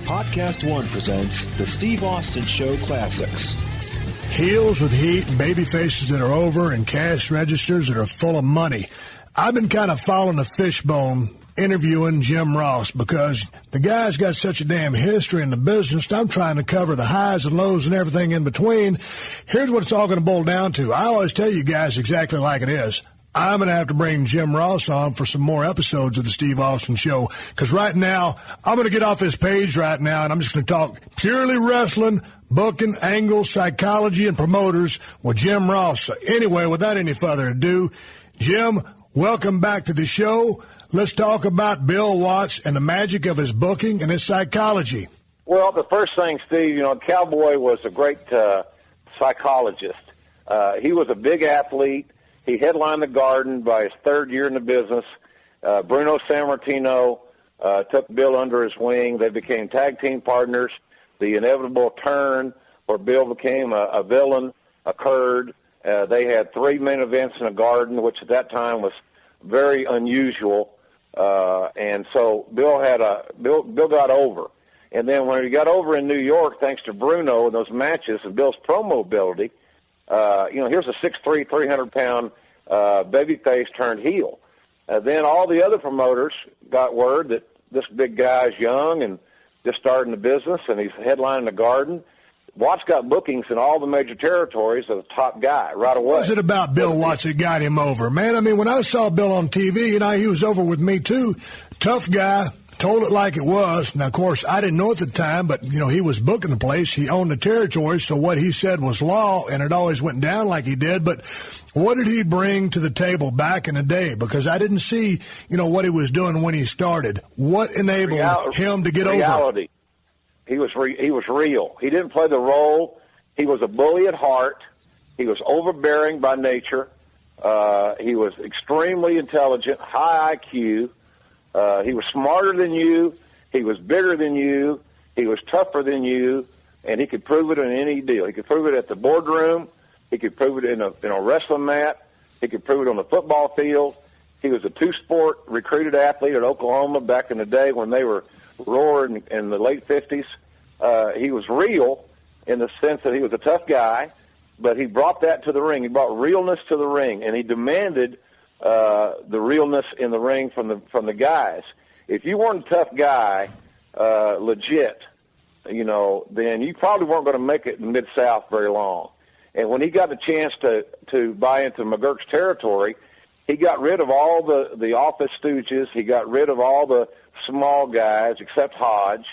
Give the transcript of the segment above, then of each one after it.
PodcastOne presents the Steve Austin Show Classics. Heels with heat and baby faces that are over and cash registers that are full of money. I've been kind of following the fishbone interviewing Jim Ross because the guy's got such a damn history in the business. I'm trying to cover the highs and lows and everything in between. Here's what it's all going to boil down to. I always tell you guys exactly like it is. I'm going to have to bring Jim Ross on for some more episodes of the Steve Austin Show because right now, I'm going to get off his page right now, and I'm just going to talk purely wrestling, booking, angles, psychology, and promoters with Jim Ross. So anyway, without any further ado, Jim, welcome back to the show. Let's talk about Bill Watts and the magic of his booking and his psychology. Well, the first thing, Steve, Cowboy was a great psychologist. He was a big athlete. He headlined the Garden by his third year in the business. Bruno Sammartino took Bill under his wing. They became tag team partners. The inevitable turn where Bill became a villain occurred. They had 3 main events in the Garden, which at that time was very unusual. And so Bill got over. And then when he got over in New York, thanks to Bruno and those matches and Bill's promo ability, here's a 6'3", 300-pound babyface turned heel. Then all the other promoters got word that this big guy's young and just starting the business, and he's headlining the Garden. Watts got bookings in all the major territories as a top guy right away. What was it about Bill Watts that got him over? Man, I mean, when I saw Bill on TV, he was over with me too. Tough guy. Told it like it was. Now, of course, I didn't know at the time, but, he was booking the place. He owned the territory, so what he said was law, and it always went down like he did. But what did he bring to the table back in the day? Because I didn't see, what he was doing when he started. What enabled him to get over? He was real. He didn't play the role. He was a bully at heart. He was overbearing by nature. He was extremely intelligent, high IQ. He was smarter than you. He was bigger than you. He was tougher than you, and he could prove it in any deal. He could prove it at the boardroom. He could prove it in a wrestling mat. He could prove it on the football field. He was a two-sport recruited athlete at Oklahoma back in the day when they were roaring in the late 50s. He was real in the sense that he was a tough guy, but he brought that to the ring. He brought realness to the ring, and he demanded the realness in the ring from the guys. If you weren't a tough guy, legit, then you probably weren't going to make it in Mid-South very long. And when he got the chance to buy into McGurk's territory, he got rid of all the office stooges. He got rid of all the small guys except Hodge,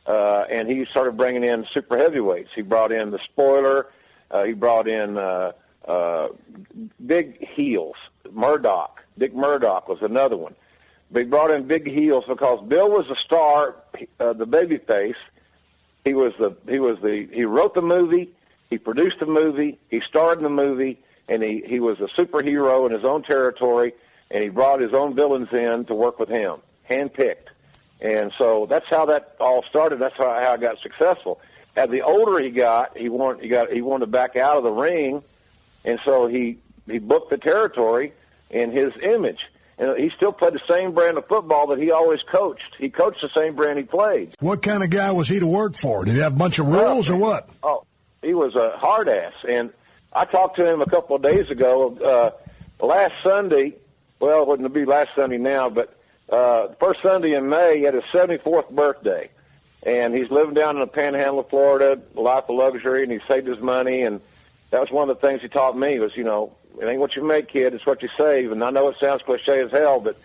and he started bringing in super heavyweights. He brought in the Spoiler. He brought in big heels. Dick Murdoch was another one. But he brought in big heels because Bill was a star, the babyface. He wrote the movie, he produced the movie, he starred in the movie, and he was a superhero in his own territory, and he brought his own villains in to work with him, handpicked. And so that's how that all started. That's how it got successful. As the older he got, he wanted to back out of the ring, and so he booked the territory in his image. And he still played the same brand of football that he always coached. He coached the same brand he played. What kind of guy was he to work for? Did he have a bunch of rules or what? Oh, he was a hard ass. And I talked to him a couple of days ago. Last Sunday, well, it wouldn't be last Sunday now, but first Sunday in May, he had his 74th birthday. And he's living down in the panhandle of Florida, a life of luxury, and he saved his money. And that was one of the things he taught me was, it ain't what you make, kid, it's what you save. And I know it sounds cliche as hell, but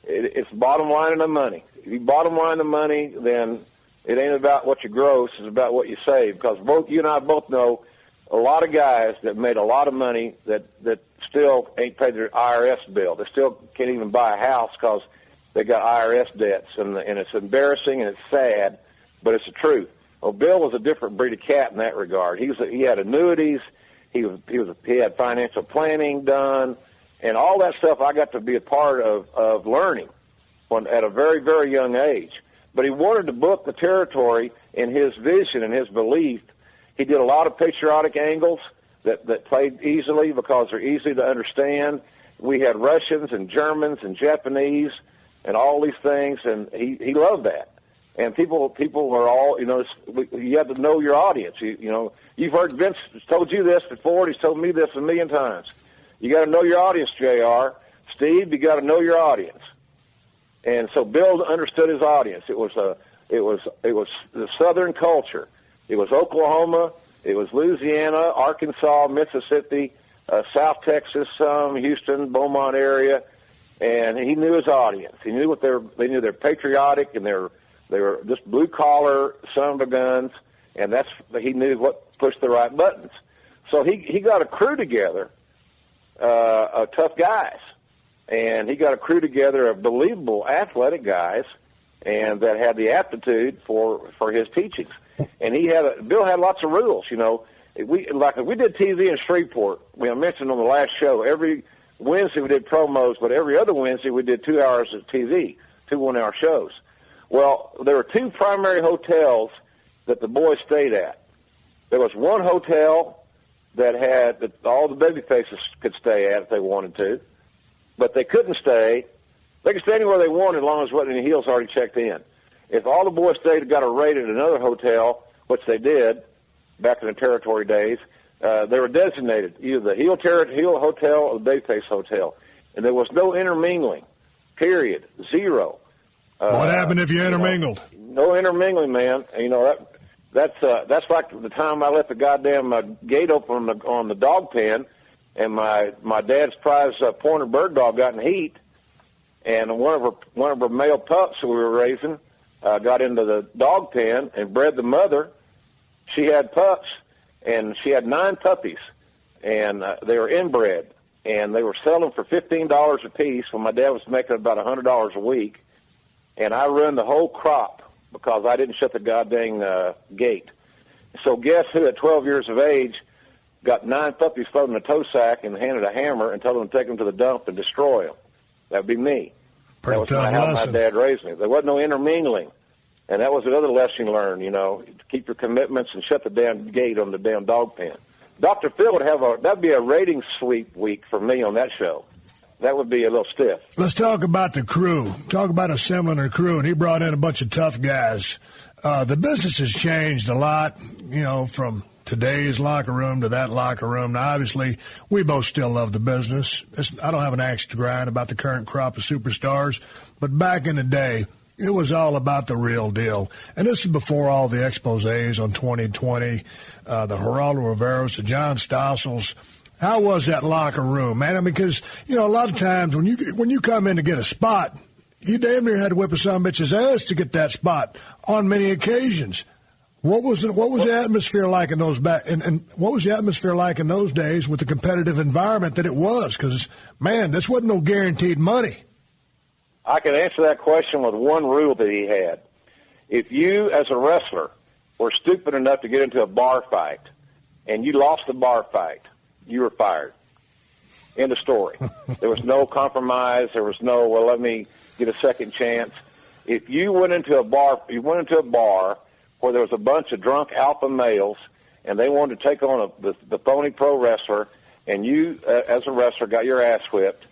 it's bottom line in the money. If you bottom line the money, then it ain't about what you gross, it's about what you save. Because both you and I both know a lot of guys that made a lot of money that still ain't paid their IRS bill. They still can't even buy a house because they got IRS debts. And it's embarrassing and it's sad, but it's the truth. Well, Bill was a different breed of cat in that regard. He had annuities. He had financial planning done, and all that stuff I got to be a part of learning at a very, very young age. But he wanted to book the territory in his vision and his belief. He did a lot of patriotic angles that played easily because they're easy to understand. We had Russians and Germans and Japanese and all these things, and he loved that. And people are all, you have to know your audience. You've heard Vince told you this before, and he's told me this a million times. You got to know your audience, JR. Steve, you got to know your audience. And so Bill understood his audience. It was the Southern culture. It was Oklahoma. It was Louisiana, Arkansas, Mississippi, South Texas, Houston, Beaumont area, and he knew his audience. He knew they knew they're patriotic, and they were just blue collar son of a guns, and he knew what pushed the right buttons. So he got a crew together of tough guys, and he got a crew together of believable athletic guys, and that had the aptitude for his teachings. And Bill had lots of rules. If we did TV in Shreveport. I mentioned on the last show, every Wednesday we did promos, but every other Wednesday we did 2 hours of TV, 2 one-hour shows. Well, there were 2 primary hotels that the boys stayed at. There was one hotel that all the baby faces could stay at if they wanted to, but they couldn't stay. They could stay anywhere they wanted as long as wasn't any heels already checked in. If all the boys stayed and got a rate at another hotel, which they did back in the territory days, they were designated either the heel hotel or the babyface hotel, and there was no intermingling. Period. Zero. What happened if you intermingled? No intermingling, man. That's like the time I left the goddamn gate open on the dog pen, and my dad's prize pointer bird dog got in heat, and one of her male pups that we were raising got into the dog pen and bred the mother. She had pups, and she had 9 puppies, and they were inbred, and they were selling for $15 a piece when my dad was making about $100 a week, and I ruined the whole crop because I didn't shut the goddamn gate. So guess who at 12 years of age got 9 puppies floating in a tow sack and handed a hammer and told them to take them to the dump and destroy them? That would be me. Pretty that was how my dad raised me. There wasn't no intermingling. And that was another lesson learned, keep your commitments and shut the damn gate on the damn dog pen. Dr. Phil that'd be a rating sweep week for me on that show. That would be a little stiff. Let's talk about the crew. Talk about assembling a crew, and he brought in a bunch of tough guys. The business has changed a lot, from today's locker room to that locker room. Now, obviously, we both still love the business. I don't have an axe to grind about the current crop of superstars, but back in the day, it was all about the real deal. And this is before all the exposés on 2020, the Geraldo Riveros, the John Stossels. How was that locker room, man? Because, a lot of times when you come in to get a spot, you damn near had to whip a son of a bitch's ass to get that spot on many occasions. What was the atmosphere like in those and what was the atmosphere like in those days with the competitive environment that it was? Because, man, this wasn't no guaranteed money. I can answer that question with one rule that he had. If you, as a wrestler, were stupid enough to get into a bar fight and you lost the bar fight, you were fired. End of story. There was no compromise. There was no, let me get a second chance. If you went into a bar where there was a bunch of drunk alpha males and they wanted to take on the phony pro wrestler, and you, as a wrestler, got your ass whipped,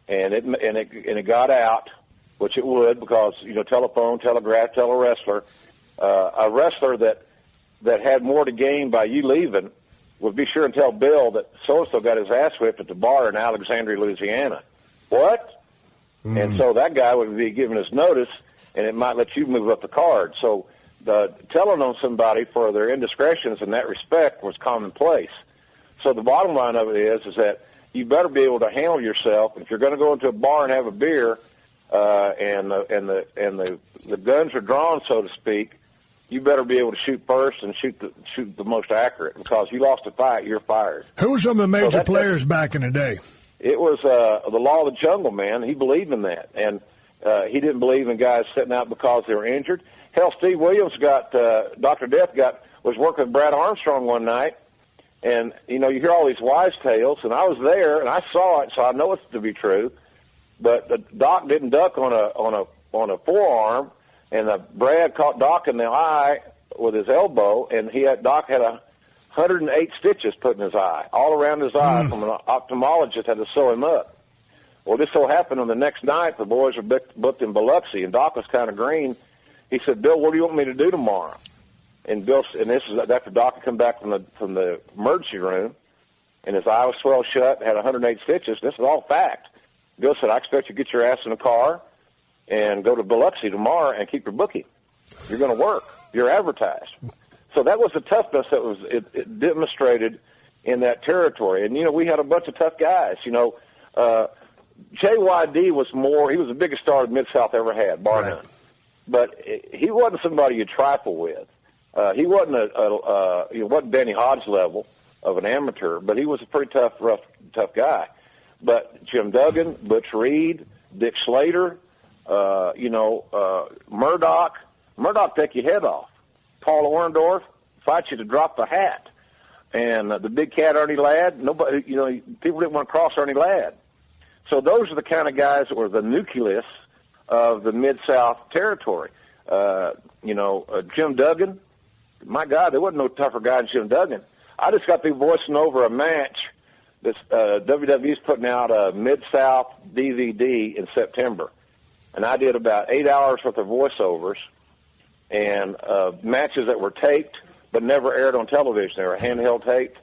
and it got out, which it would because, telephone, telegraph, tell a wrestler that had more to gain by you leaving would be sure and tell Bill that so-and-so got his ass whipped at the bar in Alexandria, Louisiana. What? Mm. And so that guy would be giving his notice, and it might let you move up the card. So telling on somebody for their indiscretions in that respect was commonplace. So the bottom line of it is that you better be able to handle yourself. If you're going to go into a bar and have a beer, and the guns are drawn, so to speak, you better be able to shoot first and shoot the most accurate, because you lost a fight, you're fired. Who were some of the major players back in the day? It was the law of the jungle, man. He believed in that, and he didn't believe in guys sitting out because they were injured. Hell, Steve Williams Dr. Death was working with Brad Armstrong one night, and you hear all these wise tales, and I was there and I saw it, so I know it's to be true. But the Doc didn't duck on a forearm, and Brad caught Doc in the eye with his elbow, and Doc had 108 stitches put in his eye, all around his eye, from an ophthalmologist had to sew him up. Well, this so happened on the next night, the boys were booked in Biloxi, and Doc was kind of green, He said, Bill, what do you want me to do tomorrow? And this is after Doc had come back from the emergency room, and his eye was swelled shut, had 108 stitches. This is all fact. Bill said, I expect you to get your ass in the car and go to Biloxi tomorrow and keep your booking. You're going to work. You're advertised. So that was the toughness that was it demonstrated in that territory. And, we had a bunch of tough guys. JYD was he was the biggest star the Mid-South ever had, bar none. But he wasn't somebody you trifle with. He wasn't wasn't Danny Hodge level of an amateur, but he was a pretty tough guy. But Jim Duggan, Butch Reed, Dick Slater, Murdoch take your head off. Paul Orendorff fight you to drop the hat. And the big cat Ernie Ladd, nobody, people didn't want to cross Ernie Ladd. So those are the kind of guys that were the nucleus of the Mid-South territory. Jim Duggan, my God, there wasn't no tougher guy than Jim Duggan. I just got through voicing over a match that WWE's putting out a Mid-South DVD in September. And I did about 8 hours worth of voiceovers and matches that were taped but never aired on television. They were handheld taped,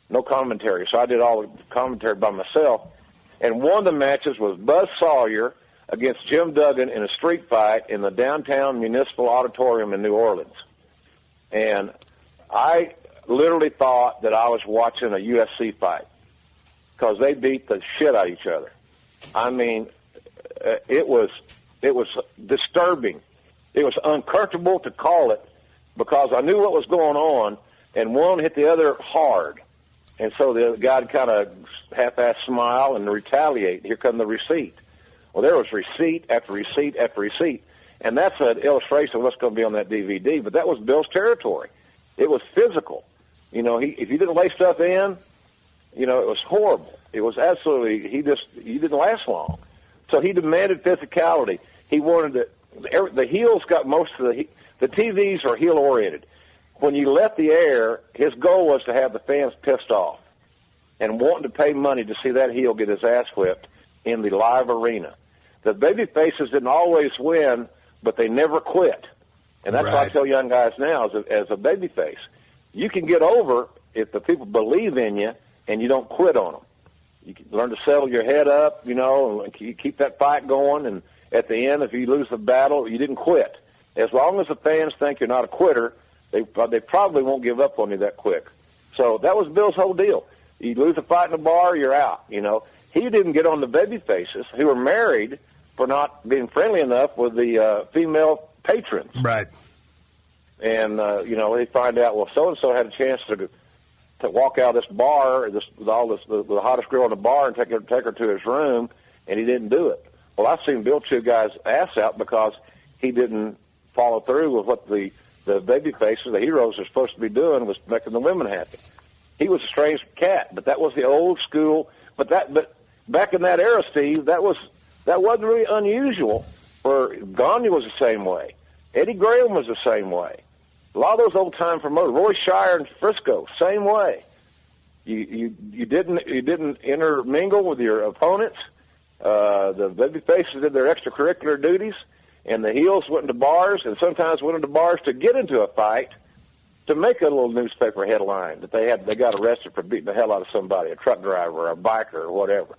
no commentary. So I did all the commentary by myself. And one of the matches was Buzz Sawyer against Jim Duggan in a street fight in the downtown Municipal Auditorium in New Orleans. And I literally thought that I was watching a UFC fight because they beat the shit out of each other. I mean, it was disturbing. It was uncomfortable to call it because I knew what was going on, and one hit the other hard. And so the guy would kind of half-ass smile and retaliate. Here come the receipt. Well, there was receipt after receipt after receipt. And that's an illustration of what's going to be on that DVD. But that was Bill's territory. It was physical. If you didn't lay stuff in, it was horrible. It was absolutely, he didn't last long. So he demanded physicality. He wanted the heels got most of the TVs are heel-oriented. When you left the air, his goal was to have the fans pissed off and wanting to pay money to see that heel get his ass whipped in the live arena. The baby faces didn't always win, but they never quit. And that's what I tell young guys now as a baby face. You can get over if the people believe in you and you don't quit on them. You can learn to settle your head up, and keep that fight going. And at the end, if you lose the battle, you didn't quit. As long as the fans think you're not a quitter, they probably won't give up on you that quick. So that was Bill's whole deal. You lose a fight in the bar, you're out. He didn't get on the baby faces who were married for not being friendly enough with the female patrons. Right. And they find out, well, so and so had a chance to walk out of this bar with the hottest girl in the bar and take her to his room, and he didn't do it. Well, I've seen Bill chew guys' ass out because he didn't follow through with what the baby faces, the heroes, are supposed to be doing, was making the women happy. He was a strange cat, but that was the old school. But back in that era, Steve, that wasn't really unusual. For Gagne was the same way. Eddie Graham was the same way. A lot of those old time promoters, Roy Shire and Frisco, same way. You didn't intermingle with your opponents. The baby faces did their extracurricular duties. And the heels went into bars, and sometimes went into bars to get into a fight, to make a little newspaper headline that they got arrested for beating the hell out of somebody, a truck driver or a biker or whatever.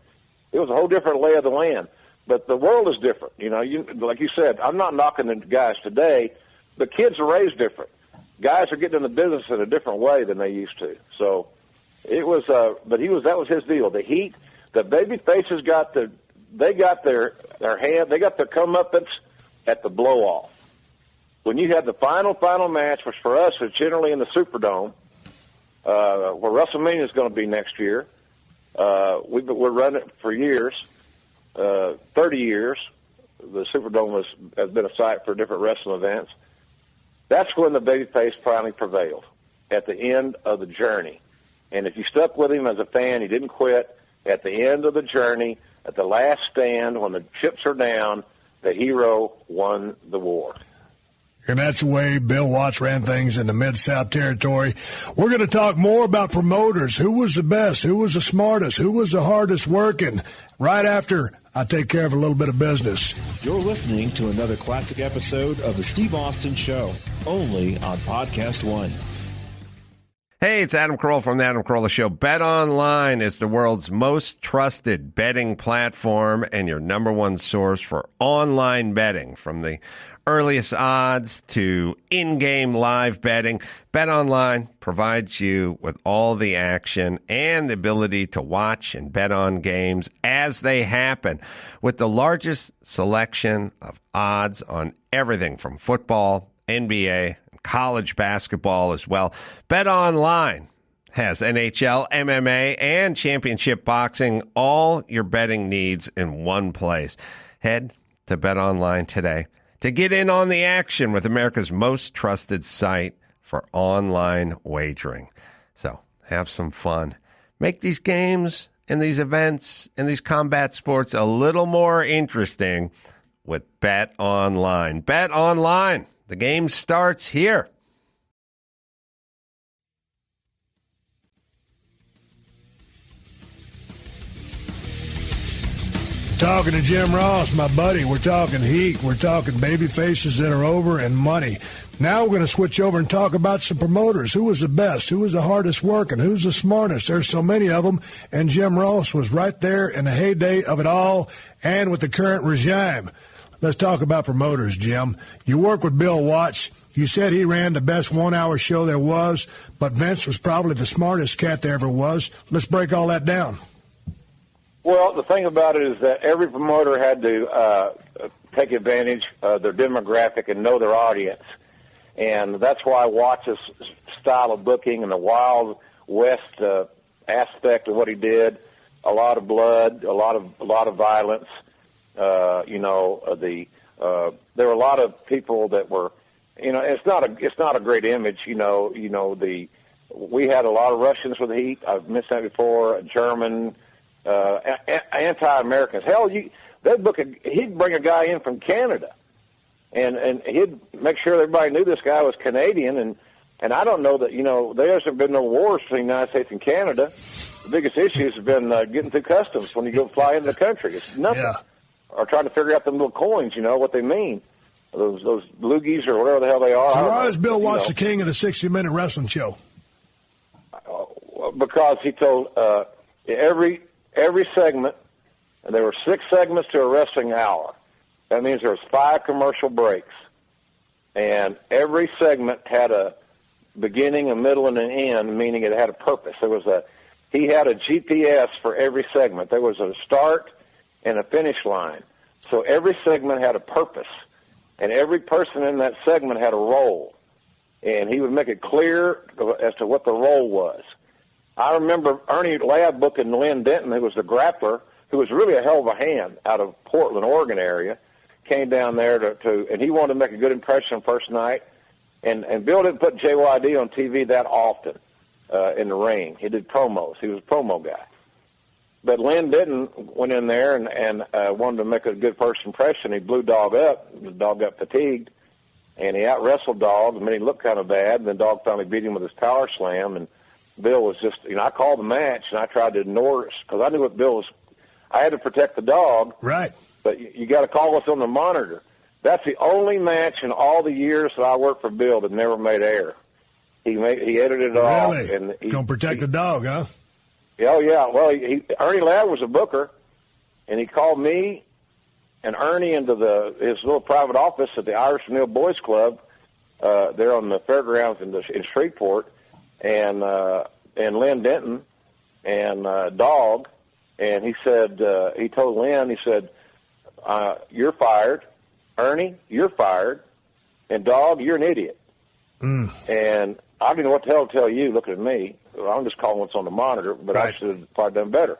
It was a whole different lay of the land. But the world is different. Like you said, I'm not knocking the guys today, but kids are raised different. Guys are getting in the business in a different way than they used to. So it was, that was his deal. The heat, the baby faces got their comeuppance at the blow-off. When you had the final match, which for us is generally in the Superdome, where WrestleMania is going to be next year, we're running it for years, 30 years. The Superdome has been a site for different wrestling events. That's when the babyface finally prevailed, at the end of the journey. And if you stuck with him as a fan, he didn't quit, at the end of the journey, at the last stand, when the chips are down, the hero won the war. And that's the way Bill Watts ran things in the Mid-South territory. We're going to talk more about promoters. Who was the best? Who was the smartest? Who was the hardest working? Right after I take care of a little bit of business. You're listening to another classic episode of The Steve Austin Show, only on PodcastOne. Hey, it's Adam Carolla from The Adam Carolla Show. BetOnline is the world's most trusted betting platform and your number one source for online betting. From the earliest odds to in-game live betting, BetOnline provides you with all the action and the ability to watch and bet on games as they happen. With the largest selection of odds on everything from football, NBA, college basketball as well. BetOnline has NHL, MMA, and championship boxing, all your betting needs in one place. Head to BetOnline today to get in on the action with America's most trusted site for online wagering. So have some fun. Make these games and these events and these combat sports a little more interesting with BetOnline. BetOnline. The game starts here. Talking to Jim Ross, my buddy. We're talking heat. We're talking baby faces that are over and money. Now we're going to switch over and talk about some promoters. Who was the best? Who was the hardest working? Who's the smartest? There's so many of them. And Jim Ross was right there in the heyday of it all and with the current regime. Let's talk about promoters, Jim. You work with Bill Watts. You said he ran the best one-hour show there was, but Vince was probably the smartest cat there ever was. Let's break all that down. Well, the thing about it is that every promoter had to take advantage of their demographic and know their audience. And that's why Watts' style of booking and the Wild West aspect of what he did, a lot of blood, a lot of violence. There were a lot of people that were, it's not a great image. We had a lot of Russians with the Heat. I've mentioned that before. German, anti-Americans. Hell, he'd bring a guy in from Canada, and he'd make sure everybody knew this guy was Canadian. And I don't know that there hasn't been no wars between the United States and Canada. The biggest issues have been getting through customs when you go fly into the country. It's nothing. Yeah. Or trying to figure out them little coins, what they mean. Those loogies or whatever the hell they are. So why is Bill Watts the king of the 60-minute wrestling show? Because he told every segment, and there were 6 segments to a wrestling hour. That means there was 5 commercial breaks. And every segment had a beginning, a middle, and an end, meaning it had a purpose. He had a GPS for every segment. There was a start and a finish line. So every segment had a purpose, and every person in that segment had a role. And he would make it clear as to what the role was. I remember Ernie Ladd booking Lynn Denton, who was the grappler, who was really a hell of a hand out of Portland, Oregon area, came down there and he wanted to make a good impression first night. And Bill didn't put JYD on TV that often in the ring. He did promos. He was a promo guy. But Lynn Denton went in there and wanted to make a good first impression. He blew Dog up. The Dog got fatigued, and he out-wrestled Dog. I mean, he looked kind of bad. And then Dog finally beat him with his power slam, and Bill was just, I called the match, and I tried to ignore it because I knew what Bill was. I had to protect the Dog. Right. But you got to call what's on the monitor. That's the only match in all the years that I worked for Bill that never made air. He edited it off. Really? And Gonna protect the Dog, huh? Oh, yeah. Well, Ernie Ladd was a booker, and he called me and Ernie into his little private office at the Irish Mill Boys Club there on the fairgrounds in Shreveport, and Lynn Denton and Dog, and he said, he told Lynn, he said, you're fired. Ernie, you're fired. And Dog, you're an idiot. And I didn't know what the hell to tell you looking at me. I'm just calling what's on the monitor, but right. I should have probably done better.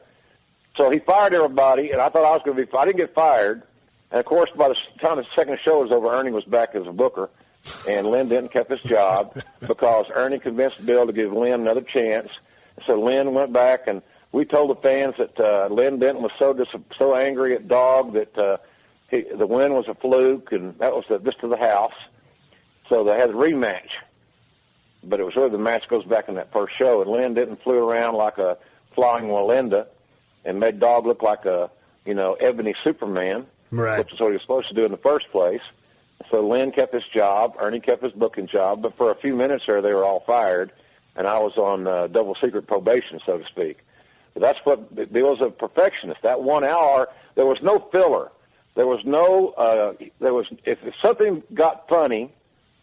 So he fired everybody, and I thought I was going to be – I didn't get fired. And, of course, by the time the second show was over, Ernie was back as a booker, and Lynn Denton kept his job because Ernie convinced Bill to give Lynn another chance. So Lynn went back, and we told the fans that Lynn Denton was so angry at Dog that the win was a fluke, and that was just to the house. So they had a rematch. But it was really the match goes back in that first show, and Lynn Denton flew around like a flying Melinda and made Dog look like a Ebony Superman, right, which is what he was supposed to do in the first place. So Lynn kept his job, Ernie kept his booking job, but for a few minutes there they were all fired, and I was on double secret probation, so to speak. But that's what Bill was a perfectionist. That 1 hour, there was no filler. There was no. If something got funny,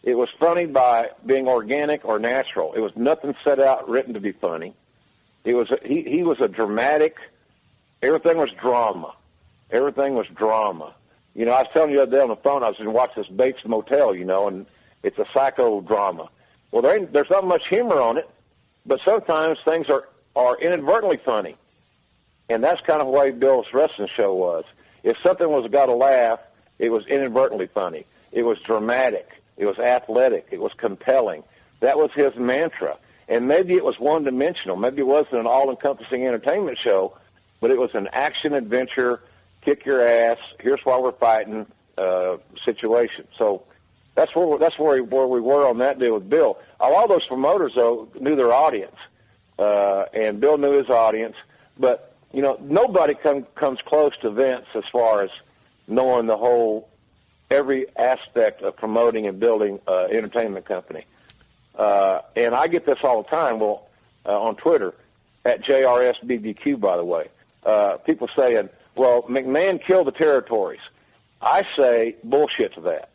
it was funny by being organic or natural. It was nothing set out written to be funny. It was he was a dramatic. Everything was drama. Everything was drama. I was telling you the other day on the phone, I was going to watch this Bates Motel, and it's a psychodrama. Well, there's not much humor on it, but sometimes things are inadvertently funny. And that's kind of the way Bill's wrestling show was. If something was got a laugh, it was inadvertently funny. It was dramatic. It was athletic. It was compelling. That was his mantra. And maybe it was one-dimensional. Maybe it wasn't an all-encompassing entertainment show, but it was an action-adventure, kick-your-ass, here's why we're fighting situation. So that's where we were on that deal with Bill. A lot of those promoters, though, knew their audience, and Bill knew his audience. But, nobody comes close to Vince as far as knowing every aspect of promoting and building an entertainment company. And I get this all the time, on Twitter, at JRSBBQ, by the way. People saying, well, McMahon killed the territories. I say bullshit to that.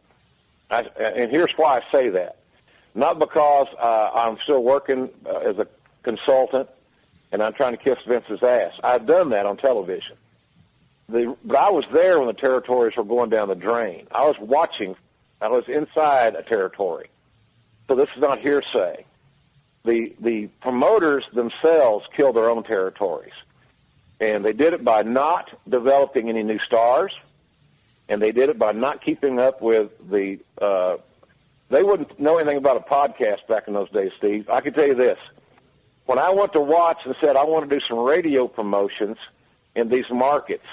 And here's why I say that. Not because I'm still working as a consultant and I'm trying to kiss Vince's ass. I've done that on television. But I was there when the territories were going down the drain. I was watching. I was inside a territory. So this is not hearsay. The promoters themselves killed their own territories. And they did it by not developing any new stars, and they did it by not keeping up with they wouldn't know anything about a podcast back in those days, Steve. I can tell you this. When I went to Watts and said I want to do some radio promotions in these markets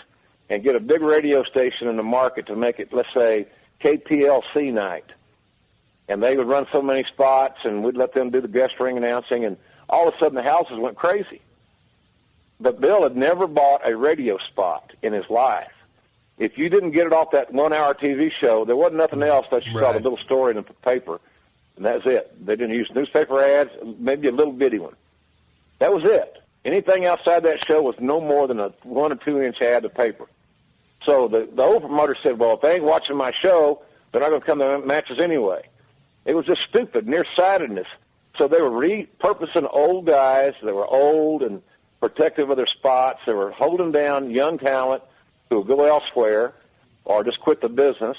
and get a big radio station in the market to make it, let's say, KPLC night, and they would run so many spots, and we'd let them do the guest ring announcing, and all of a sudden the houses went crazy. But Bill had never bought a radio spot in his life. If you didn't get it off that 1 hour TV show, there wasn't nothing else that you saw the little story in the paper, and that's it. They didn't use newspaper ads, maybe a little bitty one. That was it. Anything outside that show was no more than a 1 or 2 inch ad of paper. So the old promoter said, well, if they ain't watching my show, they're not going to come to matches anyway. It was just stupid, nearsightedness. So they were repurposing old guys. They were old and protective of their spots. They were holding down young talent who would go elsewhere or just quit the business.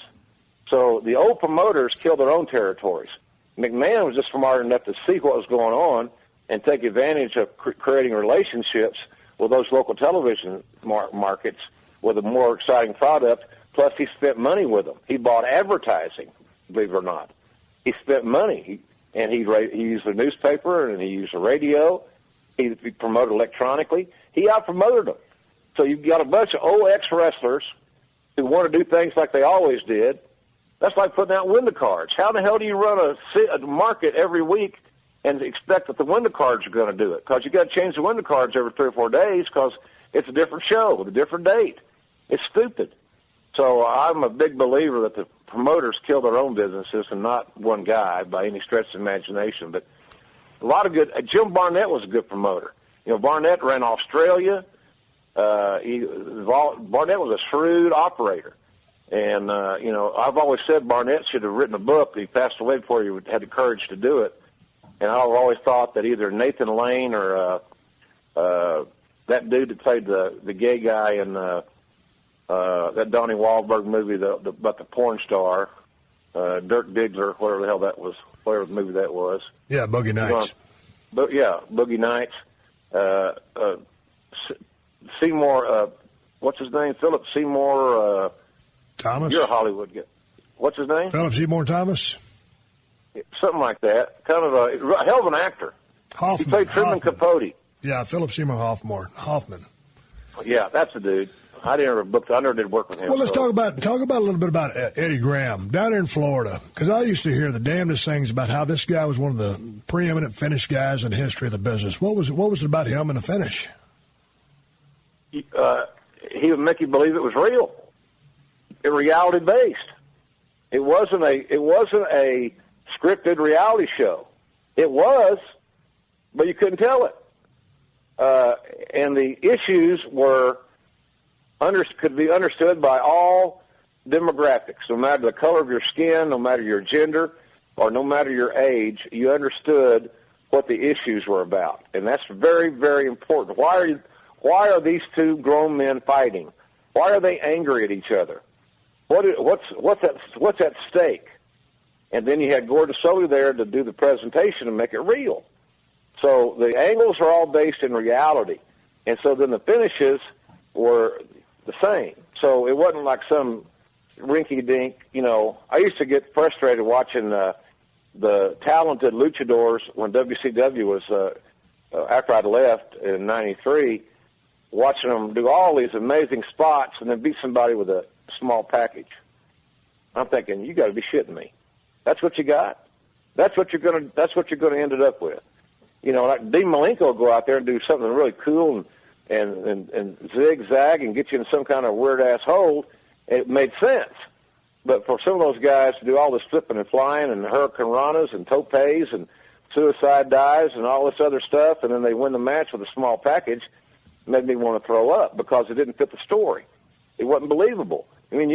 So the old promoters killed their own territories. McMahon was just smart enough to see what was going on and take advantage of creating relationships with those local television markets with a more exciting product. Plus, he spent money with them. He bought advertising, believe it or not. He spent money, and he used the newspaper, and he used the radio. He promoted electronically. He out-promoted them. So you've got a bunch of old ex-wrestlers who want to do things like they always did. That's like putting out window cards. How the hell do you run a market every week and expect that the window cards are going to do it? Because you got to change the window cards every 3 or 4 days because it's a different show with a different date. It's stupid. So I'm a big believer that the promoters kill their own businesses and not one guy by any stretch of imagination. But a lot of good. Jim Barnett was a good promoter. Barnett ran Australia. Barnett was a shrewd operator. And, I've always said Barnett should have written a book. He passed away before he had the courage to do it. And I've always thought that either Nathan Lane or that dude that played the gay guy in that Donnie Wahlberg movie about the porn star, Dirk Diggler, whatever the hell that was, whatever the movie that was. Yeah, Boogie Nights. Boogie Nights. Seymour, what's his name? Philip Seymour Thomas. You're a Hollywood guy. What's his name? Philip Seymour Thomas. Something like that. Kind of a hell of an actor. Hoffman. He played Truman Capote. Yeah, Philip Seymour Hoffman. Yeah, that's a dude. I never did work with him. Well, let's talk about a little bit about Eddie Graham down there in Florida, because I used to hear the damnedest things about how this guy was one of the preeminent finish guys in the history of the business. What was it about him in the finish? he would make you believe it was real, reality based. It wasn't a scripted reality show. It was, but you couldn't tell it. And the issues could be understood by all demographics, no matter the color of your skin, no matter your gender, or no matter your age. You understood what the issues were about, and that's very, very important. Why are these two grown men fighting? Why are they angry at each other? What's at stake? And then you had Gordon Solie there to do the presentation and make it real. So the angles are all based in reality, and so then the finishes were the same. So it wasn't like some rinky-dink. I used to get frustrated watching the talented luchadors when WCW was after I'd left in '93. Watching them do all these amazing spots and then beat somebody with a small package. I'm thinking, you got to be shitting me. That's what you got. That's what you're going to end it up with. Like Dean Malenko will go out there and do something really cool and zigzag and get you in some kind of weird ass hole. It made sense. But for some of those guys to do all this flipping and flying and hurricane ranas and topes and suicide dives and all this other stuff, and then they win the match with a small package, made me want to throw up because it didn't fit the story. It wasn't believable. I mean,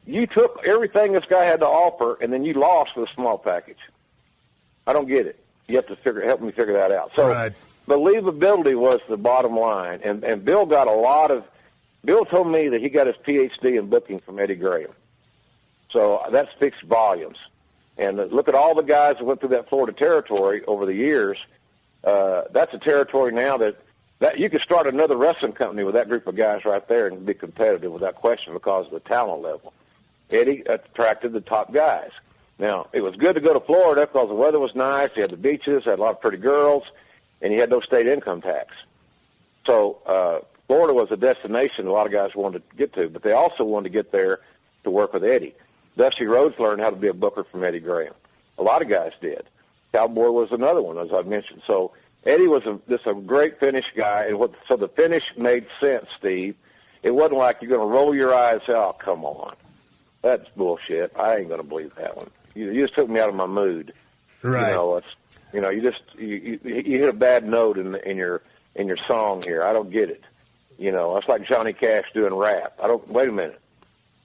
you took everything this guy had to offer, and then you lost with a small package. I don't get it. You have to help me figure that out. So right. Believability was the bottom line, and Bill got a lot of. Bill told me that he got his PhD in booking from Eddie Graham. So that speaks volumes. And look at all the guys that went through that Florida territory over the years. That's a territory now that you could start another wrestling company with that group of guys right there and be competitive without question because of the talent level. Eddie attracted the top guys. Now, it was good to go to Florida because the weather was nice. You had the beaches, had a lot of pretty girls, and you had no state income tax. So Florida was a destination a lot of guys wanted to get to, but they also wanted to get there to work with Eddie. Dusty Rhodes learned how to be a booker from Eddie Graham. A lot of guys did. Cowboy was another one, as I mentioned. So Eddie was just a great finish guy, and so the finish made sense, Steve. It wasn't like you're going to roll your eyes out. Come on. That's bullshit. I ain't going to believe that one. You just took me out of my mood. Right. You hit a bad note in your song here. I don't get it. It's like Johnny Cash doing rap. Wait a minute.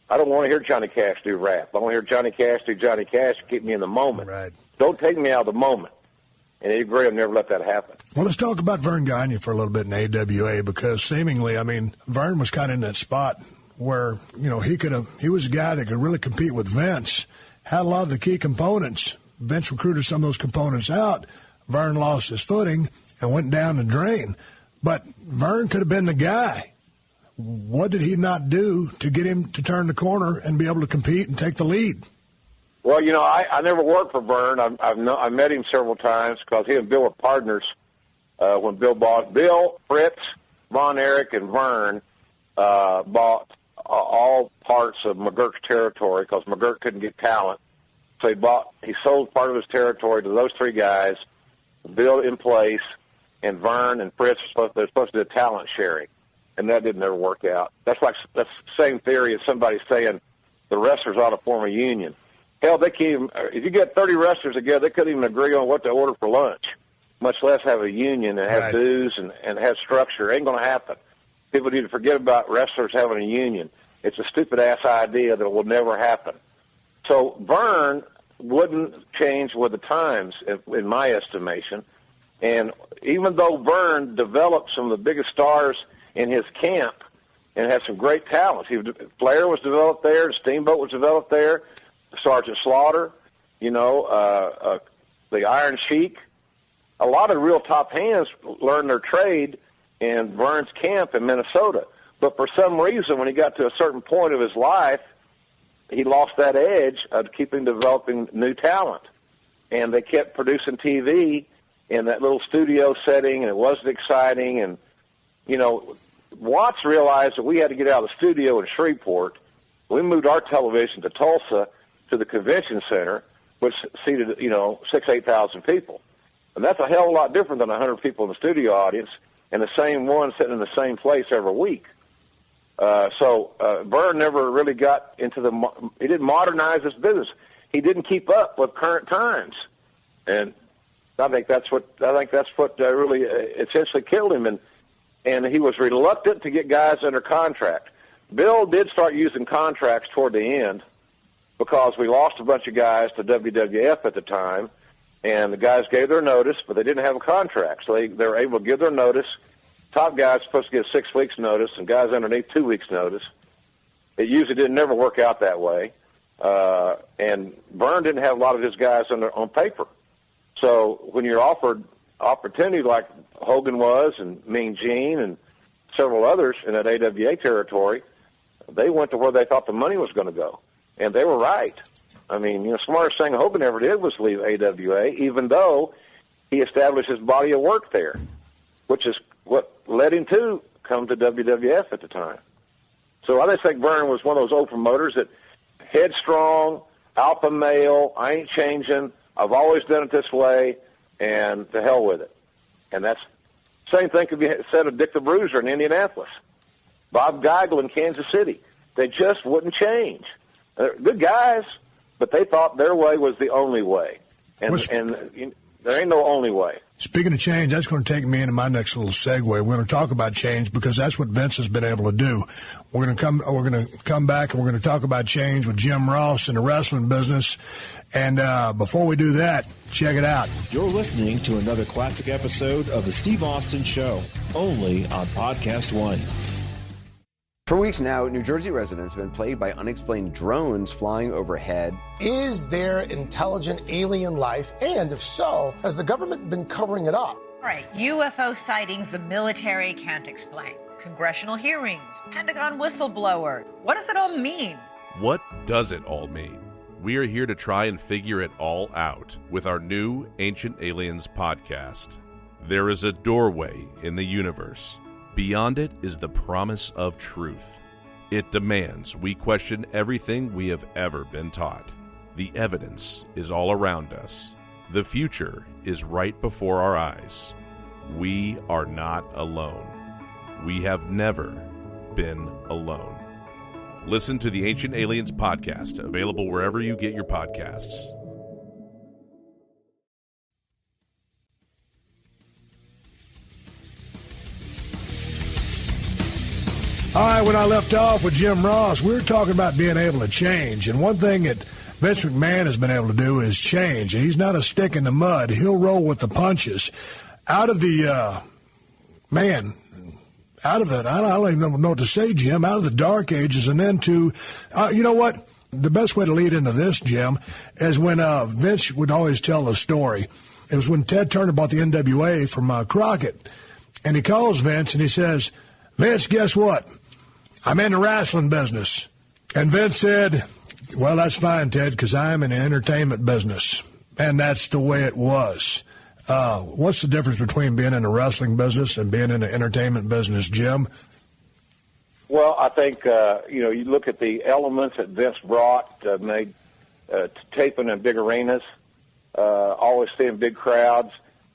I don't want to hear Johnny Cash do rap. I want to hear Johnny Cash do Johnny Cash to keep me in the moment. Right. Don't take me out of the moment. And Eddie Graham never let that happen. Well, let's talk about Vern Gagne for a little bit in AWA because seemingly, Vern was kind of in that spot where, he was a guy that could really compete with Vince, had a lot of the key components. Vince recruited some of those components out. Vern lost his footing and went down the drain. But Vern could have been the guy. What did he not do to get him to turn the corner and be able to compete and take the lead? Well, I never worked for Vern. I met him several times because he and Bill were partners when Bill bought. Bill, Fritz, Von Erich, and Vern bought all parts of McGurk's territory because McGurk couldn't get talent. So he sold part of his territory to those three guys, Bill in place, and Vern and Fritz they're supposed to do talent sharing, and that didn't ever work out. That's the same theory as somebody saying the wrestlers ought to form a union. Hell, they can't even, if you get 30 wrestlers together, they couldn't even agree on what to order for lunch, much less have a union and have right. dues and have structure. It ain't going to happen. People need to forget about wrestlers having a union. It's a stupid-ass idea that will never happen. So Vern wouldn't change with the times, in my estimation. And even though Vern developed some of the biggest stars in his camp and had some great talents, Flair was developed there, Steamboat was developed there, Sergeant Slaughter, the Iron Sheik. A lot of real top hands learned their trade in Vern's camp in Minnesota. But for some reason, when he got to a certain point of his life, he lost that edge of keeping developing new talent. And they kept producing TV in that little studio setting, and it wasn't exciting. And, Watts realized that we had to get out of the studio in Shreveport. We moved our television to Tulsa to the convention center, which seated, 8,000 people. And that's a hell of a lot different than 100 people in the studio audience and the same one sitting in the same place every week. So Byrne never really got into he didn't modernize his business. He didn't keep up with current times, and I think that's what really essentially killed him. And he was reluctant to get guys under contract. Bill did start using contracts toward the end because we lost a bunch of guys to WWF at the time, and the guys gave their notice, but they didn't have a contract, so they were able to give their notice. Top guys supposed to get 6 weeks' notice, and guys underneath 2 weeks' notice. It usually didn't never work out that way, and Byrne didn't have a lot of his guys on paper. So when you're offered opportunity like Hogan was, and Mean Gene, and several others in that AWA territory, they went to where they thought the money was going to go, and they were right. I mean, the smartest thing Hogan ever did was leave AWA, even though he established his body of work there, which is what led him to come to WWF at the time. So I just think Byrne was one of those old promoters that headstrong, alpha male, I ain't changing, I've always done it this way, and to hell with it. And that's same thing could be said of Dick the Bruiser in Indianapolis, Bob Geigel in Kansas City. They just wouldn't change. They're good guys, but they thought their way was the only way. And there ain't no only way. Speaking of change, that's going to take me into my next little segue. We're going to talk about change because that's what Vince has been able to do. We're going to come back and we're going to talk about change with Jim Ross in the wrestling business. And before we do that, check it out. You're listening to another classic episode of The Steve Austin Show, only on PodcastOne. For weeks now, New Jersey residents have been plagued by unexplained drones flying overhead. Is there intelligent alien life? And if so, has the government been covering it up? All right, UFO sightings the military can't explain. Congressional hearings, Pentagon whistleblower. What does it all mean? What does it all mean? We are here to try and figure it all out with our new Ancient Aliens podcast. There is a doorway in the universe. Beyond it is the promise of truth. It demands we question everything we have ever been taught. The evidence is all around us. The future is right before our eyes. We are not alone. We have never been alone. Listen to the Ancient Aliens podcast, available wherever you get your podcasts. All right, when I left off with Jim Ross, we were talking about being able to change. And one thing that Vince McMahon has been able to do is change. And he's not a stick in the mud. He'll roll with the punches. Out of the, I don't even know what to say, Jim, out of the dark ages and into, you know what? The best way to lead into this, Jim, is when Vince would always tell a story. It was when Ted Turner bought the NWA from Crockett. And he calls Vince and he says, Vince, guess what? I'm in the wrestling business. And Vince said, well, that's fine, Ted, because I'm in the entertainment business. And that's the way it was. What's the difference between being in the wrestling business and being in the entertainment business, Jim? Well, I think, you look at the elements that Vince brought, made taping in big arenas, always seeing big crowds.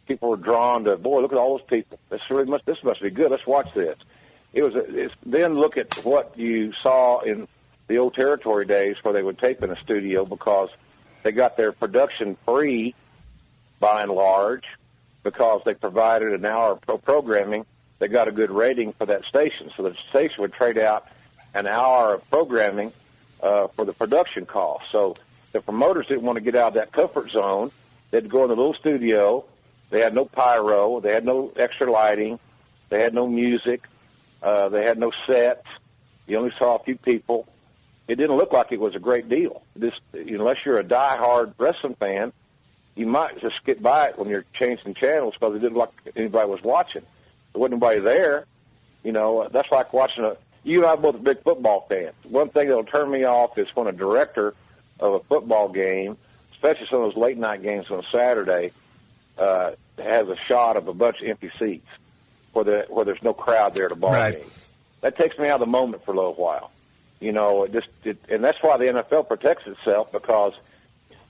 People were drawn to, boy, look at all those people. This must be good. Let's watch this. Then look at what you saw in the old territory days where they would tape in a studio because they got their production free by and large because they provided an hour of programming. They got a good rating for that station. So the station would trade out an hour of programming for the production cost. So the promoters didn't want to get out of that comfort zone. They'd go in the little studio. They had no pyro. They had no extra lighting. They had no music. They had no sets. You only saw a few people. It didn't look like it was a great deal. Unless you're a die-hard wrestling fan, you might just skip by it when you're changing channels because it didn't look like anybody was watching. There wasn't anybody there. That's like watching you and I are both big football fans. One thing that'll turn me off is when a director of a football game, especially some of those late-night games on Saturday, has a shot of a bunch of empty seats where there's no crowd there at a ball game. That takes me out of the moment for a little while. And that's why the NFL protects itself because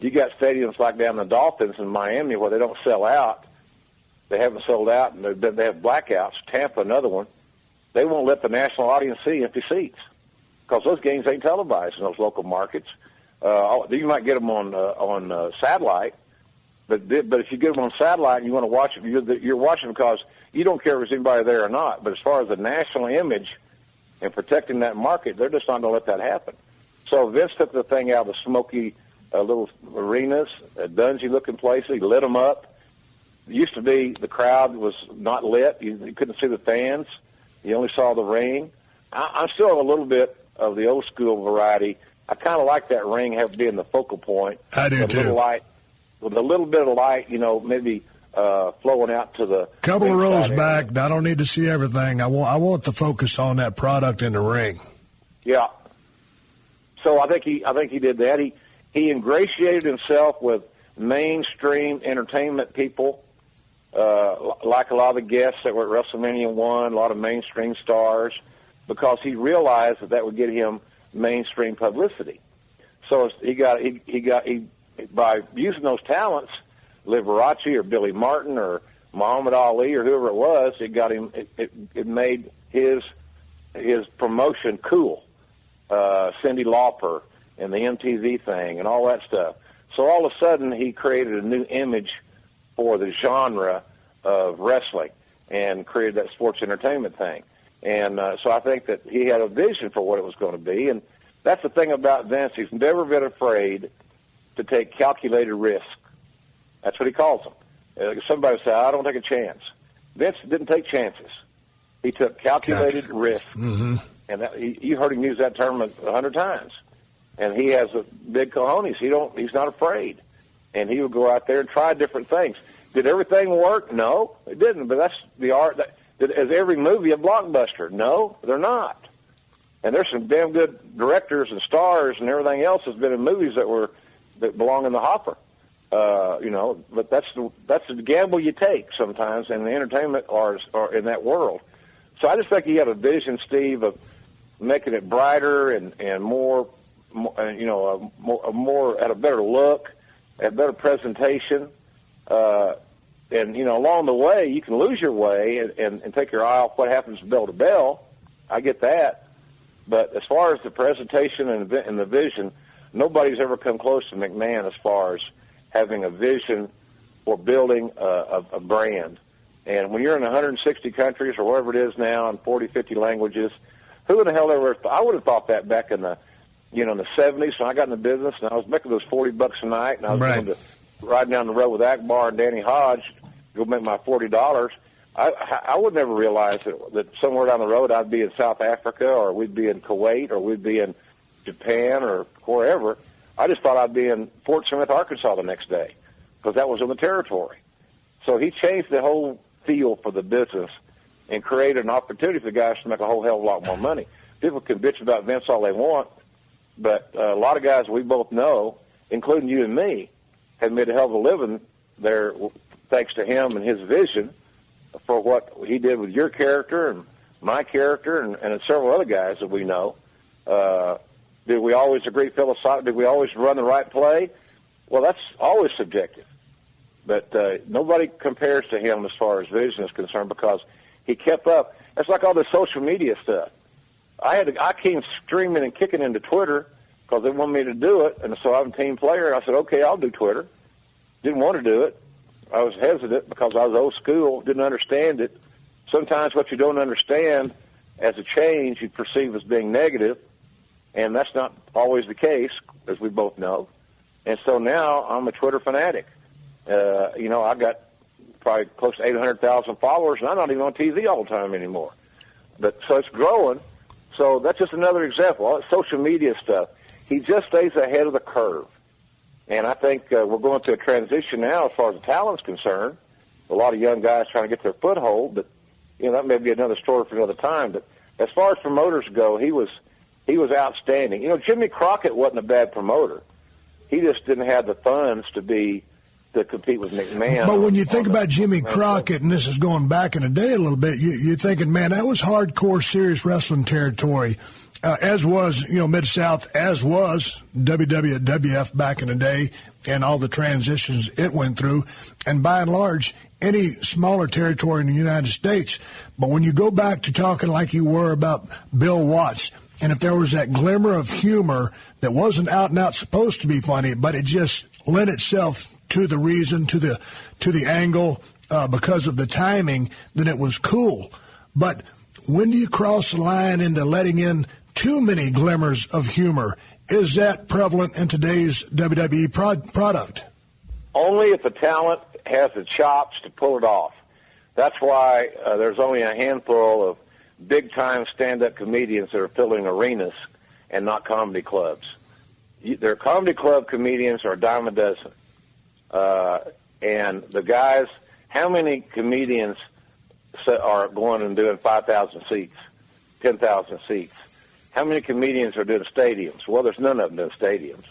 you got stadiums like down the Dolphins in Miami where they don't sell out. They haven't sold out, and they have blackouts. Tampa, another one. they won't let the national audience see empty seats because those games ain't televised in those local markets. You might get them on satellite, but if you get them on satellite and you want to watch it, you're watching because you don't care if there's anybody there or not. But as far as the national image and protecting that market, they're just not going to let that happen. So Vince took the thing out of the smoky little arenas, dungy-looking places. He lit them up. It used to be the crowd was not lit. You couldn't see the fans. You only saw the ring. I'm still a little bit of the old school variety. I kind of like that ring being the focal point. I do too. With a little bit of light, maybe flowing out to the couple of rows back. I don't need to see everything. I want the focus on that product in the ring. Yeah. So I think he did that. He ingratiated himself with mainstream entertainment people, like a lot of the guests that were at WrestleMania 1, a lot of mainstream stars, because he realized that would get him mainstream publicity. So he by using those talents, Liberace or Billy Martin or Muhammad Ali or whoever it was, it got him. It made his promotion cool. Cyndi Lauper and the MTV thing and all that stuff. So all of a sudden he created a new image for the genre of wrestling and created that sports entertainment thing. And so I think that he had a vision for what it was going to be. And that's the thing about Vince. He's never been afraid to take calculated risk. That's what he calls them. Somebody say, I don't take a chance. Vince didn't take chances. He took calculated risk. Mm-hmm. And you heard him use that term 100 times. And he has a big cojones. He's not afraid. And he would go out there and try different things. Did everything work? No, it didn't. But that's the art. Is every movie a blockbuster? No, they're not. And there's some damn good directors and stars and everything else that's been in movies that belong in the hopper. But that's the gamble you take sometimes in the entertainment or in that world. So I just think he had a vision, Steve, of making it brighter and more at a better look, a better presentation. And along the way, you can lose your way and take your eye off what happens bell to bell. I get that. But as far as the presentation and the vision, nobody's ever come close to McMahon as far as having a vision for building a brand. And when you're in 160 countries or wherever it is now in 40, 50 languages, who in the hell ever? I would have thought that back in the 70s when I got in the business and I was making those $40 a night and I was going to ride down the road with Akbar and Danny Hodge, go make my $40. I would never realize that somewhere down the road I'd be in South Africa or we'd be in Kuwait or we'd be in Japan or wherever. I just thought I'd be in Fort Smith, Arkansas the next day because that was in the territory. So he changed the whole feel for the business and created an opportunity for guys to make a whole hell of a lot more money. People can bitch about Vince all they want, but a lot of guys we both know, including you and me, have made a hell of a living there thanks to him and his vision for what he did with your character and my character and several other guys that we know. Did we always agree philosophically? Did we always run the right play? Well, that's always subjective. But nobody compares to him as far as vision is concerned because he kept up. It's like all the social media stuff. I came screaming and kicking into Twitter because they wanted me to do it, and so I'm a team player. I said, okay, I'll do Twitter. Didn't want to do it. I was hesitant because I was old school, didn't understand it. Sometimes what you don't understand as a change you perceive as being negative, and that's not always the case, as we both know. And so now I'm a Twitter fanatic. I got probably close to 800,000 followers, and I'm not even on TV all the time anymore. But so it's growing. So that's just another example. All that social media stuff. He just stays ahead of the curve. And I think we're going through a transition now as far as the talent's concerned. A lot of young guys trying to get their foothold, but that may be another story for another time. But as far as promoters go, he was outstanding. Jimmy Crockett wasn't a bad promoter. He just didn't have the funds to compete with McMahon. But when you think about Jimmy Crockett, and this is going back in the day a little bit, you're thinking, man, that was hardcore serious wrestling territory. as was, Mid-South, as was WWF back in the day and all the transitions it went through, and by and large, any smaller territory in the United States. But when you go back to talking like you were about Bill Watts, and if there was that glimmer of humor that wasn't out and out supposed to be funny, but it just lent itself to the reason, to the angle, because of the timing, then it was cool. But when do you cross the line into letting in too many glimmers of humor? Is that prevalent in today's WWE product? Only if the talent has the chops to pull it off. That's why there's only a handful of big-time stand-up comedians that are filling arenas and not comedy clubs. Their comedy club comedians are a dime a dozen. And the guys, how many comedians are going and doing 5,000 seats, 10,000 seats? How many comedians are doing stadiums? Well, there's none of them doing stadiums.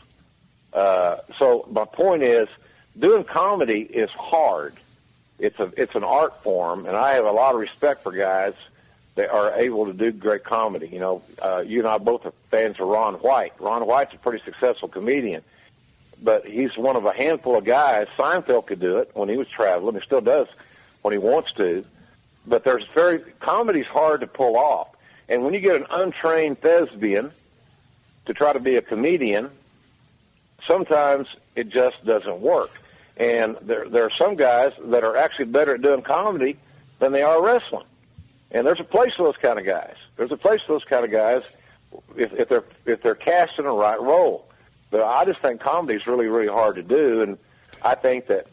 So my point is, doing comedy is hard. It's an art form, and I have a lot of respect for guys that are able to do great comedy. You and I both are fans of Ron White. Ron White's a pretty successful comedian, but he's one of a handful of guys. Seinfeld could do it when he was traveling. He still does when he wants to. But comedy's hard to pull off. And when you get an untrained thespian to try to be a comedian, sometimes it just doesn't work. And there are some guys that are actually better at doing comedy than they are wrestling. And there's a place for those kind of guys. There's a place for those kind of guys if they're cast in the right role. But I just think comedy is really, really hard to do. And I think that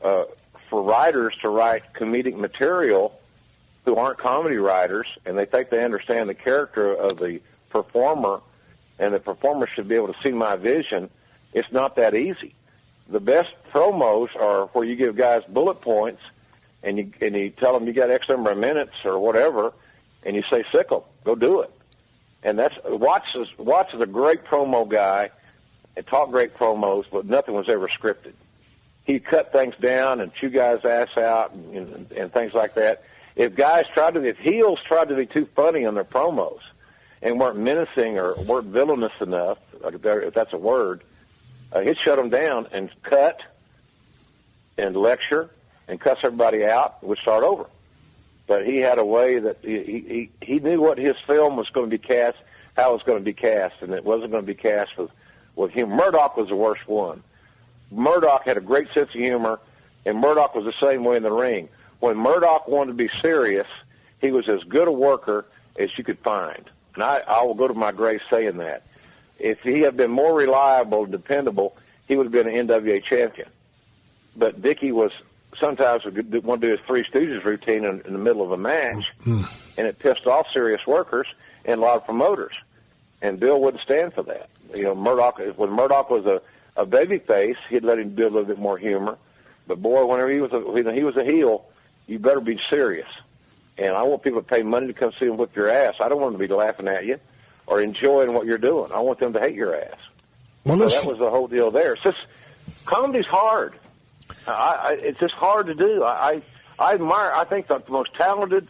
for writers to write comedic material who aren't comedy writers, and they think they understand the character of the performer, and the performer should be able to see my vision, it's not that easy. The best promos are where you give guys bullet points, and you tell them you got X number of minutes or whatever, and you say, sickle, go do it. And Watts is a great promo guy and taught great promos, but nothing was ever scripted. He cut things down and chew guys' ass out and things like that. If heels tried to be too funny on their promos and weren't menacing or weren't villainous enough, if that's a word, he'd shut them down and cut and lecture and cuss everybody out and would start over. But he had a way that he knew what his film was going to be cast, how it was going to be cast, and it wasn't going to be cast with him. Murdoch was the worst one. Murdoch had a great sense of humor, and Murdoch was the same way in the ring. When Murdoch wanted to be serious, he was as good a worker as you could find. And I will go to my grave saying that. If he had been more reliable and dependable, he would have been an NWA champion. But Dickie sometimes would want to do his Three Stooges routine in the middle of a match, and it pissed off serious workers and a lot of promoters. And Bill wouldn't stand for that. Murdoch, when Murdoch was a baby face, he'd let him do a little bit more humor. But boy, whenever he was a heel, you better be serious. And I want people to pay money to come see him whip your ass. I don't want them to be laughing at you or enjoying what you're doing. I want them to hate your ass. Well, so that was the whole deal there. It's just, comedy's hard. It's just hard to do. I think that the most talented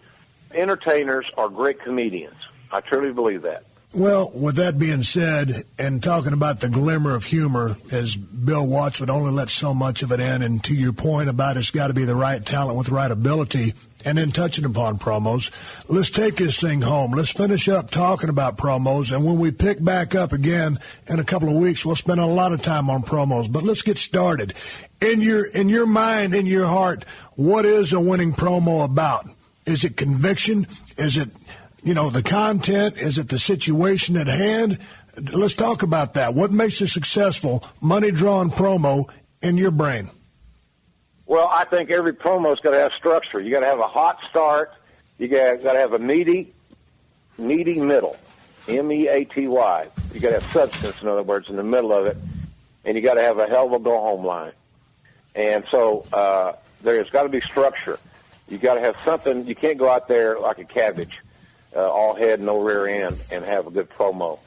entertainers are great comedians. I truly believe that. Well, with that being said, and talking about the glimmer of humor, as Bill Watts would only let so much of it in, and to your point about it's got to be the right talent with the right ability, and then touching upon promos, let's take this thing home. Let's finish up talking about promos, and when we pick back up again in a couple of weeks, we'll spend a lot of time on promos. But let's get started. In your mind, in your heart, what is a winning promo about? Is it conviction? Is it the content? Is it the situation at hand? Let's talk about that. What makes a successful money-drawn promo in your brain? Well, I think every promo's got to have structure. You got to have a hot start. You got to have a meaty middle, M-E-A-T-Y. You got to have substance, in other words, in the middle of it, and you got to have a hell of a go-home line. And so there's got to be structure. You got to have something. You can't go out there like a cabbage. All head, no rear end, and have a good promo.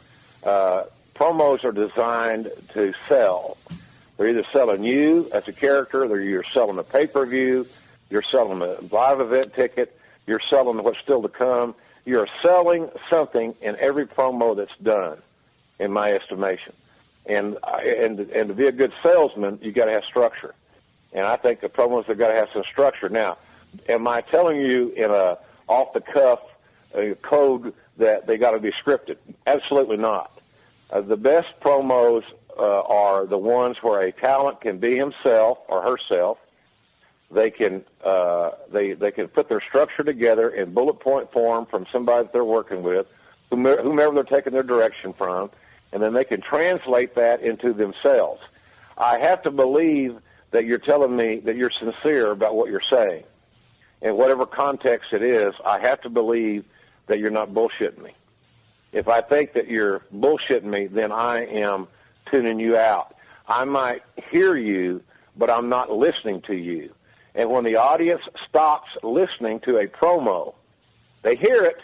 Promos are designed to sell. They're either selling you as a character, you're selling a pay-per-view, you're selling a live event ticket, you're selling what's still to come, You're selling something in every promo that's done, in my estimation. And to be a good salesman, you got to have structure. And I think the promos have got to have some structure. Now, am I telling you in a off-the-cuff code that they got to be scripted? Absolutely not. The best promos are the ones where a talent can be himself or herself. They can they can put their structure together in bullet point form from somebody that they're working with, whomever they're taking their direction from, and then they can translate that into themselves. I have to believe that you're telling me that you're sincere about what you're saying. In whatever context it is, I have to believe that you're not bullshitting me. If I think that you're bullshitting me, then I am tuning you out. I might hear you, but I'm not listening to you. And when the audience stops listening to a promo, they hear it,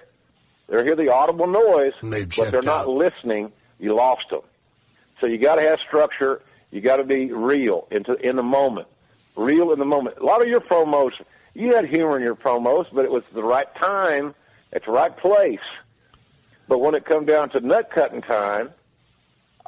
they hear the audible noise, but they're not listening, you lost them. So you got to have structure. You got to be real in the moment. Real in the moment. A lot of your promos, you had humor in your promos, but it was the right time at the right place. But when it come down to nut-cutting time,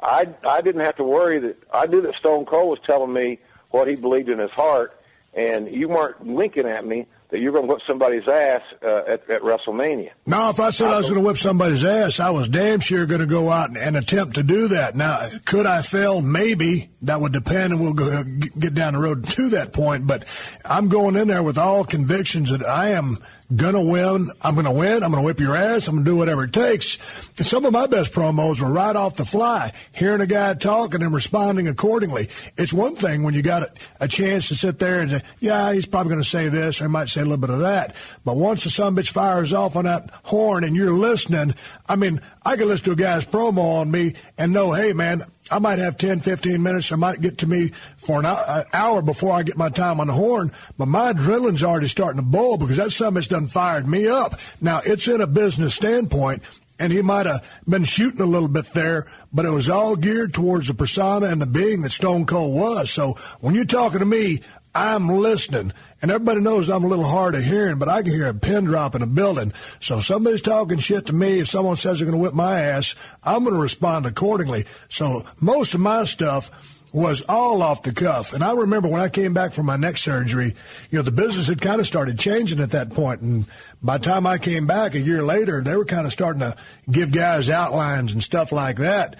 I didn't have to worry that I knew that Stone Cold was telling me what he believed in his heart, and you weren't winking at me that you're going to whip somebody's ass at WrestleMania. No, if I said I was going to whip somebody's ass, I was damn sure going to go out and attempt to do that. Now, could I fail? Maybe. That would depend, and we'll go get down the road to that point. But I'm going in there with all convictions that I am going to win. I'm going to win. I'm going to whip your ass. I'm going to do whatever it takes. And some of my best promos were right off the fly, hearing a guy talk and then responding accordingly. It's one thing when you got a chance to sit there and say, yeah, he's probably going to say this, or he might say a little bit of that. But once the sumbitch fires off on that horn and you're listening, I mean, I can listen to a guy's promo on me and know, hey, man, I might have 10, 15 minutes. Or might get to me for an hour before I get my time on the horn. But my adrenaline's already starting to boil because that summit's done fired me up. Now, it's in a business standpoint, and he might have been shooting a little bit there, but it was all geared towards the persona and the being that Stone Cold was. So when you're talking to me, I'm listening. And everybody knows I'm a little hard of hearing, but I can hear a pin drop in a building. So if somebody's talking shit to me, if someone says they're going to whip my ass, I'm going to respond accordingly. So most of my stuff was all off the cuff. And I remember when I came back from my neck surgery, you know, the business had kind of started changing at that point. And by the time I came back a year later, they were kind of starting to give guys outlines and stuff like that.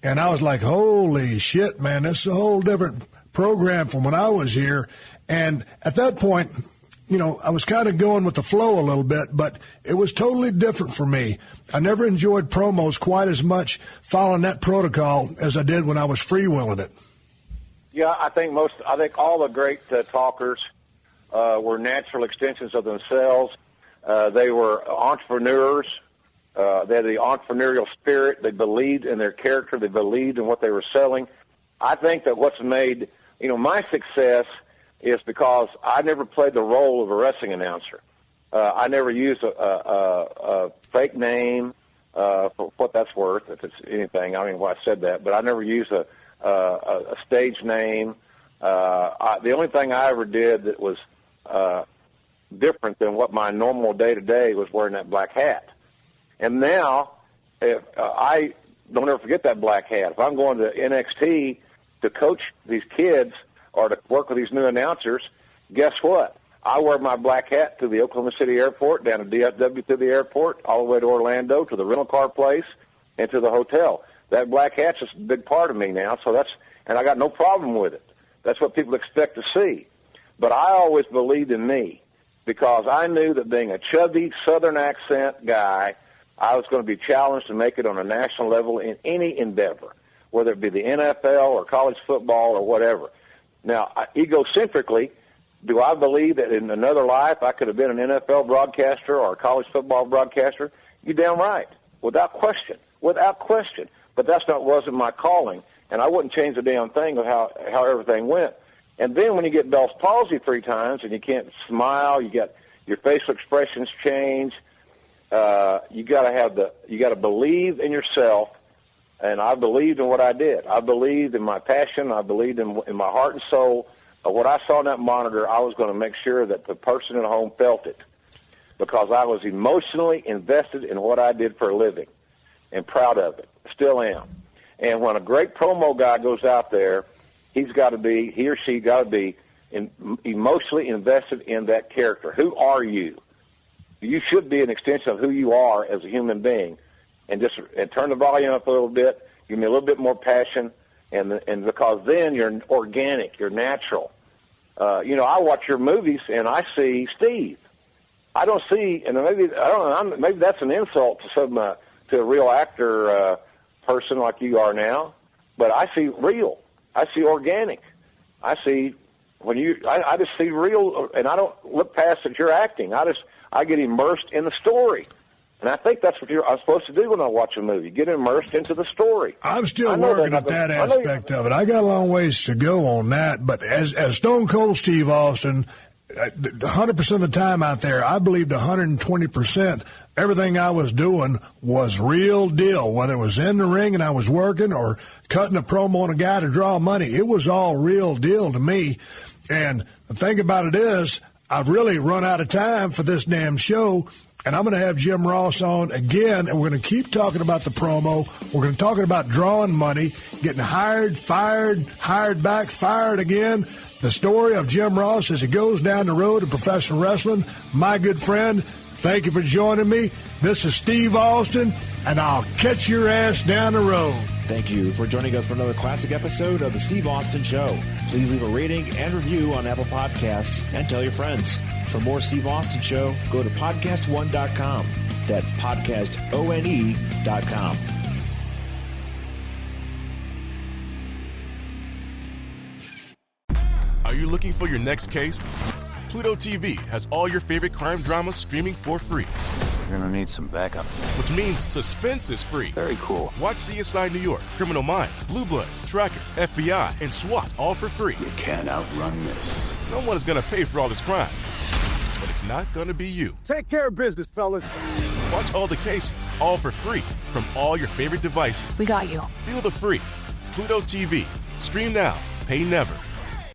And I was like, holy shit, man, this is a whole different program from when I was here. And at that point, you know, I was kind of going with the flow a little bit, but it was totally different for me. I never enjoyed promos quite as much following that protocol as I did when I was freewheeling it. Yeah, I think all the great talkers were natural extensions of themselves. They were entrepreneurs. They had the entrepreneurial spirit. They believed in their character. They believed in what they were selling. I think that what's made, you know, my success is because I never played the role of a wrestling announcer. I never used a fake name for what that's worth, if it's anything. I mean, why I said that, but I never used a stage name. The only thing I ever did that was different than what my normal day-to-day was wearing that black hat. And now, if I don't ever forget that black hat. If I'm going to NXT to coach these kids or to work with these new announcers, guess what? I wear my black hat to the Oklahoma City airport, down to DFW to the airport, all the way to Orlando, to the rental car place, and to the hotel. That black hat's just a big part of me now, and I got no problem with it. That's what people expect to see. But I always believed in me because I knew that being a chubby Southern accent guy, I was going to be challenged to make it on a national level in any endeavor, whether it be the NFL or college football or whatever. Now, egocentrically, do I believe that in another life I could have been an NFL broadcaster or a college football broadcaster? You're damn right, without question. But that's wasn't my calling, and I wouldn't change a damn thing of how everything went. And then when you get Bell's palsy 3 times and you can't smile, you got your facial expressions change. You got to believe in yourself, and I believed in what I did. I believed in my passion. I believed in my heart and soul. What I saw in that monitor, I was going to make sure that the person at home felt it. because I was emotionally invested in what I did for a living and proud of it. Still am. And when a great promo guy goes out there, he or she got to be emotionally invested in that character. Who are you? You should be an extension of who you are as a human being. And turn the volume up a little bit, give me a little bit more passion, and because then you're organic, you're natural. I watch your movies and I see Steve. I don't see, and maybe that's an insult to a real actor person like you are now, but I see real. I see organic. I see I just see real, and I don't look past that you're acting. I get immersed in the story. And I think that's what I'm supposed to do when I watch a movie, get immersed into the story. I'm still working at that aspect of it. I got a long ways to go on that, but as Stone Cold Steve Austin, 100% of the time out there, I believed 120% everything I was doing was real deal, whether it was in the ring and I was working or cutting a promo on a guy to draw money. It was all real deal to me. And the thing about it is, I've really run out of time for this damn show. And I'm going to have Jim Ross on again, and we're going to keep talking about the promo. We're going to talk about drawing money, getting hired, fired, hired back, fired again. The story of Jim Ross as he goes down the road of professional wrestling. My good friend, thank you for joining me. This is Steve Austin, and I'll catch your ass down the road. Thank you for joining us for another classic episode of The Steve Austin Show. Please leave a rating and review on Apple Podcasts and tell your friends. For more Steve Austin Show, go to PodcastOne.com. That's PodcastOne.com. Are you looking for your next case? Pluto TV has all your favorite crime dramas streaming for free. You're gonna need some backup. Which means suspense is free. Very cool. Watch CSI New York, Criminal Minds, Blue Bloods, Tracker, FBI, and SWAT all for free. You can't outrun this. Someone is gonna pay for all this crime. But it's not gonna be you. Take care of business, fellas. Watch all the cases, all for free, from all your favorite devices. We got you. Feel the free. Pluto TV. Stream now. Pay never.